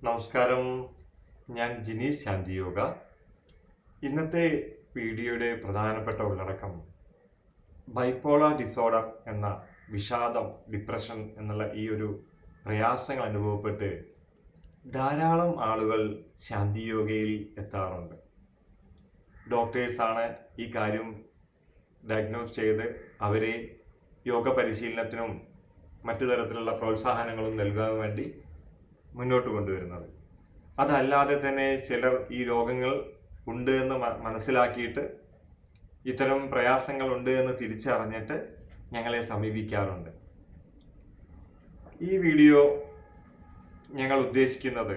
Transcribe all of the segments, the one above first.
നമസ്കാരം, ഞാൻ ജിനീഷ് ശാന്തിയോഗ. ഇന്നത്തെ വീഡിയോയുടെ പ്രധാനപ്പെട്ട ഉള്ളടക്കം ബൈപ്പോളർ ഡിസോർഡർ എന്ന വിഷാദം, ഡിപ്രഷൻ എന്നുള്ള ഈ ഒരു പ്രയാസങ്ങൾ അനുഭവപ്പെട്ട് ധാരാളം ആളുകൾ ശാന്തിയോഗയിൽ എത്താറുണ്ട്. ഡോക്ടേഴ്സാണ് ഈ കാര്യം ഡയഗ്നോസ് ചെയ്ത് അവരെ യോഗ പരിശീലനത്തിനും മറ്റു തരത്തിലുള്ള പ്രോത്സാഹനങ്ങളും നൽകാൻ വേണ്ടി മുന്നോട്ട് കൊണ്ടുവരുന്നത്. അതല്ലാതെ തന്നെ ചിലർ ഈ രോഗങ്ങൾ ഉണ്ട് എന്ന് മനസ്സിലാക്കിയിട്ട് ഇത്തരം പ്രയാസങ്ങൾ ഉണ്ട് എന്ന് തിരിച്ചറിഞ്ഞിട്ട് ഞങ്ങളെ സമീപിക്കാറുണ്ട്. ഈ വീഡിയോ ഞങ്ങൾ ഉദ്ദേശിക്കുന്നത്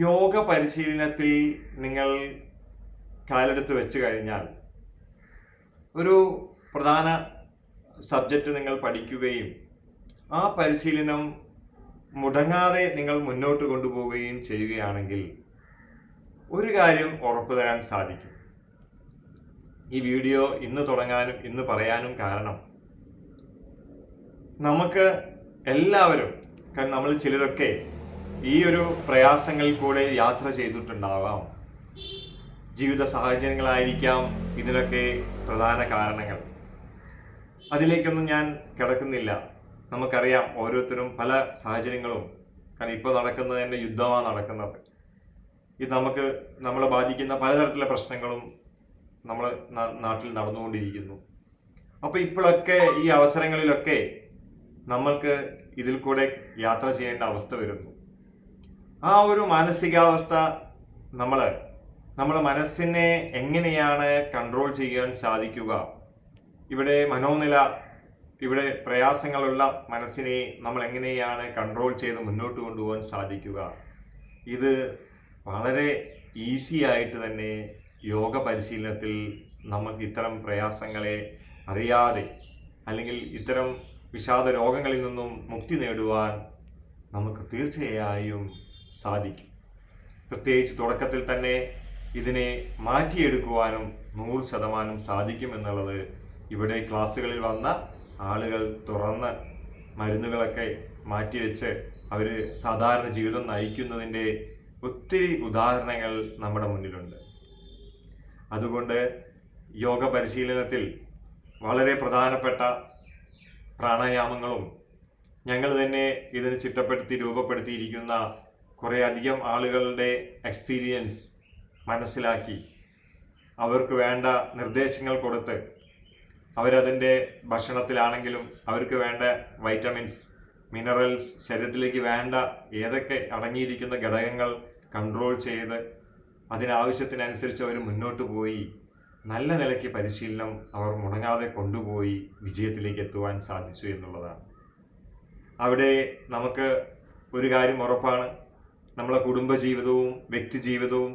യോഗ പരിശീലനത്തിൽ നിങ്ങൾ കാലെടുത്ത് വെച്ച് കഴിഞ്ഞാൽ ഒരു പ്രധാന സബ്ജക്റ്റ് നിങ്ങൾ പഠിക്കുകയും ആ പരിശീലനം മുടങ്ങാതെ നിങ്ങൾ മുന്നോട്ട് കൊണ്ടുപോവുകയും ചെയ്യുകയാണെങ്കിൽ ഒരു കാര്യം ഉറപ്പു തരാൻ സാധിക്കും. ഈ വീഡിയോ ഇന്ന് തുടങ്ങാനും ഇന്ന് പറയാനും കാരണം നമുക്ക് എല്ലാവരും, കാരണം നമ്മൾ ചിലരൊക്കെ ഈ ഒരു പ്രയാസങ്ങളിൽ കൂടെ യാത്ര ചെയ്തിട്ടുണ്ടാവാം. ജീവിത സാഹചര്യങ്ങളായിരിക്കാം ഇതിനൊക്കെ പ്രധാന കാരണങ്ങൾ. അതിലേക്കൊന്നും ഞാൻ കിടക്കുന്നില്ല. നമുക്കറിയാം, ഓരോരുത്തരും പല സാഹചര്യങ്ങളും, കാരണം ഇപ്പോൾ നടക്കുന്നത് തന്നെ യുദ്ധമാണ് നടക്കുന്നത്. ഇത് നമ്മളെ ബാധിക്കുന്ന പലതരത്തിലുള്ള പ്രശ്നങ്ങളും നമ്മൾ നാട്ടിൽ നടന്നുകൊണ്ടിരിക്കുന്നു. അപ്പോൾ ഇപ്പോഴൊക്കെ ഈ അവസരങ്ങളിലൊക്കെ നമ്മൾക്ക് ഇതിൽ കൂടെ യാത്ര ചെയ്യേണ്ട അവസ്ഥ വരുന്നു. ആ ഒരു മാനസികാവസ്ഥ നമ്മളെ മനസ്സിനെ എങ്ങനെയാണ് കൺട്രോൾ ചെയ്യാൻ സാധിക്കുക? ഇവിടെ പ്രയാസങ്ങളുള്ള മനസ്സിനെ നമ്മൾ എങ്ങനെയാണ് കൺട്രോൾ ചെയ്ത് മുന്നോട്ട് കൊണ്ടുപോകാൻ സാധിക്കുക? ഇത് വളരെ ഈസി ആയിട്ട് തന്നെ യോഗ പരിശീലനത്തിൽ നമുക്ക് ഇത്തരം പ്രയാസങ്ങളെ അറിയാതെ, അല്ലെങ്കിൽ ഇത്തരം വിഷാദ രോഗങ്ങളിൽ നിന്നും മുക്തി നേടുവാൻ നമുക്ക് തീർച്ചയായും സാധിക്കും. പ്രത്യേകിച്ച് തുടക്കത്തിൽ തന്നെ ഇതിനെ മാറ്റിയെടുക്കുവാനും 100% സാധിക്കും എന്നുള്ളത് ഇവിടെ ക്ലാസ്സുകളിൽ വന്ന ആളുകൾ തുറന്ന് മരുന്നുകളൊക്കെ മാറ്റിവെച്ച് അവർ സാധാരണ ജീവിതം നയിക്കുന്നതിൻ്റെ ഒത്തിരി ഉദാഹരണങ്ങൾ നമ്മുടെ മുന്നിലുണ്ട്. അതുകൊണ്ട് യോഗ പരിശീലനത്തിൽ വളരെ പ്രധാനപ്പെട്ട പ്രാണായാമങ്ങളും ഞങ്ങൾ തന്നെ ഇതിന് ചിട്ടപ്പെടുത്തി രൂപപ്പെടുത്തിയിരിക്കുന്ന കുറേ അധികം ആളുകളുടെ എക്സ്പീരിയൻസ് മനസ്സിലാക്കി അവർക്ക് വേണ്ട നിർദ്ദേശങ്ങൾ കൊടുത്ത് അവരതിൻ്റെ ഭക്ഷണത്തിലാണെങ്കിലും അവർക്ക് വേണ്ട വൈറ്റമിൻസ്, മിനറൽസ്, ശരീരത്തിലേക്ക് വേണ്ട ഏതൊക്കെ അടങ്ങിയിരിക്കുന്ന ഘടകങ്ങൾ കൺട്രോൾ ചെയ്ത് അതിനാവശ്യത്തിനനുസരിച്ച് അവർ മുന്നോട്ട് പോയി നല്ല നിലയ്ക്ക് പരിശീലനം അവർ മുടങ്ങാതെ കൊണ്ടുപോയി വിജയത്തിലേക്ക് എത്തുവാൻ സാധിച്ചു എന്നുള്ളതാണ്. അവിടെ നമുക്ക് ഒരു കാര്യം ഉറപ്പാണ്, നമ്മളെ കുടുംബജീവിതവും വ്യക്തി ജീവിതവും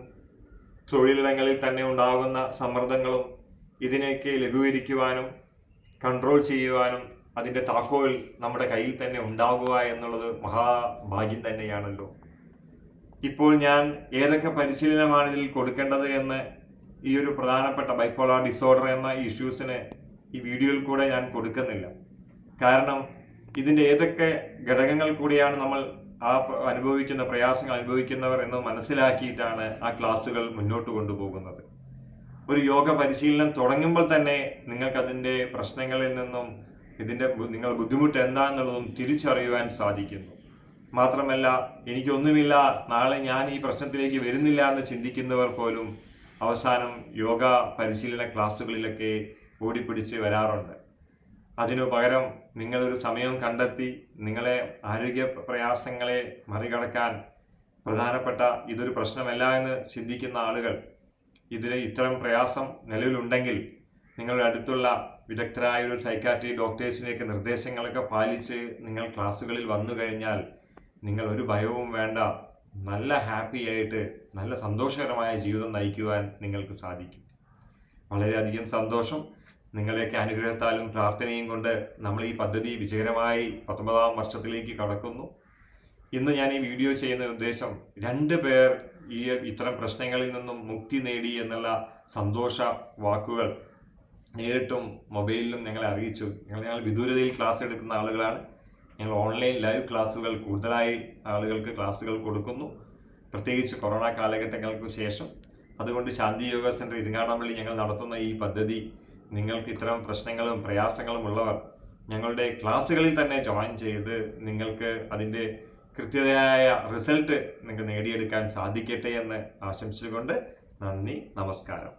തൊഴിലിടങ്ങളിൽ തന്നെ ഉണ്ടാകുന്ന സമ്മർദ്ദങ്ങളും ഇതിനെയൊക്കെ ലഘൂകരിക്കുവാനും കൺട്രോൾ ചെയ്യുവാനും അതിൻ്റെ താക്കോൽ നമ്മുടെ കയ്യിൽ തന്നെ ഉണ്ടാകുക എന്നുള്ളത് മഹാഭാഗ്യം തന്നെയാണല്ലോ. ഇപ്പോൾ ഞാൻ ഏതൊക്കെ പരിശീലനമാണ് ഇതിൽ കൊടുക്കേണ്ടത് എന്ന് ഈ ഒരു പ്രധാനപ്പെട്ട ബൈപ്പോളർ ഡിസോർഡർ എന്ന ഇഷ്യൂസിന് ഈ വീഡിയോയിൽ കൂടെ ഞാൻ കൊടുക്കുന്നില്ല. കാരണം ഇതിൻ്റെ ഏതൊക്കെ ഘടകങ്ങൾ കൂടിയാണ് നമ്മൾ ആ അനുഭവിക്കുന്ന പ്രയാസങ്ങൾ അനുഭവിക്കുന്നവർ എന്ന് മനസ്സിലാക്കിയിട്ടാണ് ആ ക്ലാസ്സുകൾ മുന്നോട്ട് കൊണ്ടുപോകുന്നത്. ഒരു യോഗ പരിശീലനം തുടങ്ങുമ്പോൾ തന്നെ നിങ്ങൾക്കതിൻ്റെ പ്രശ്നങ്ങളിൽ നിന്നും നിങ്ങളുടെ ബുദ്ധിമുട്ട് എന്താണെന്നുള്ളതും തിരിച്ചറിയുവാൻ സാധിക്കുന്നു. മാത്രമല്ല, എനിക്കൊന്നുമില്ല, നാളെ ഞാൻ ഈ പ്രശ്നത്തിലേക്ക് വരുന്നില്ല എന്ന് ചിന്തിക്കുന്നവർ പോലും അവസാനം യോഗ പരിശീലന ക്ലാസ്സുകളിലൊക്കെ ഓടിപ്പിടിച്ച് വരാറുണ്ട്. അതിനു പകരം നിങ്ങളൊരു സമയം കണ്ടെത്തി നിങ്ങളെ ആരോഗ്യ പ്രയാസങ്ങളെ മറികടക്കാൻ പ്രധാനപ്പെട്ട ഇതൊരു പ്രശ്നമല്ല എന്ന് ചിന്തിക്കുന്ന ആളുകൾ, ഇതിന് ഇത്തരം പ്രയാസം നിലവിലുണ്ടെങ്കിൽ നിങ്ങളുടെ അടുത്തുള്ള വിദഗ്ധരായ ഒരു സൈക്കാട്രി ഡോക്ടേഴ്സിനെയൊക്കെ നിർദ്ദേശങ്ങളൊക്കെ പാലിച്ച് നിങ്ങൾ ക്ലാസ്സുകളിൽ വന്നു കഴിഞ്ഞാൽ നിങ്ങൾ ഒരു ഭയവും വേണ്ട, നല്ല ഹാപ്പി ആയിട്ട് നല്ല സന്തോഷകരമായ ജീവിതം നയിക്കുവാൻ നിങ്ങൾക്ക് സാധിക്കും. വളരെയധികം സന്തോഷം. നിങ്ങളുടെയൊക്കെ അനുഗ്രഹത്താലും പ്രാർത്ഥനയും കൊണ്ട് നമ്മൾ ഈ പദ്ധതി വിജയകരമായി 19ാം വർഷത്തിലേക്ക് കടക്കുന്നു. ഇന്ന് ഞാൻ ഈ വീഡിയോ ചെയ്യുന്ന ഉദ്ദേശം 2 പേർ ഇത്തരം പ്രശ്നങ്ങളിൽ നിന്നും മുക്തി നേടി എന്നുള്ള സന്തോഷ വാക്കുകൾ നേരിട്ടും മൊബൈലിലും ഞങ്ങളെ അറിയിച്ചു. ഞങ്ങൾ വിദൂരതയിൽ ക്ലാസ് എടുക്കുന്ന ആളുകളാണ്. ഞങ്ങൾ ഓൺലൈൻ ലൈവ് ക്ലാസ്സുകൾ കൂടുതലായി ആളുകൾക്ക് ക്ലാസ്സുകൾ കൊടുക്കുന്നു, പ്രത്യേകിച്ച് കൊറോണ കാലഘട്ടങ്ങൾക്ക് ശേഷം. അതുകൊണ്ട് ശാന്തി യോഗ സെൻറ്റർ ഇരിങ്ങാടപ്പള്ളി ഞങ്ങൾ നടത്തുന്ന ഈ പദ്ധതി നിങ്ങൾക്ക് ഇത്തരം പ്രശ്നങ്ങളും പ്രയാസങ്ങളും ഉള്ളവർ ഞങ്ങളുടെ ക്ലാസ്സുകളിൽ തന്നെ ജോയിൻ ചെയ്ത് നിങ്ങൾക്ക് അതിൻ്റെ കൃത്യതയായ റിസൾട്ട് നിങ്ങൾക്ക് നേടിയെടുക്കാൻ സാധിക്കട്ടെ എന്ന് ആശംസിച്ചുകൊണ്ട് നന്ദി, നമസ്കാരം.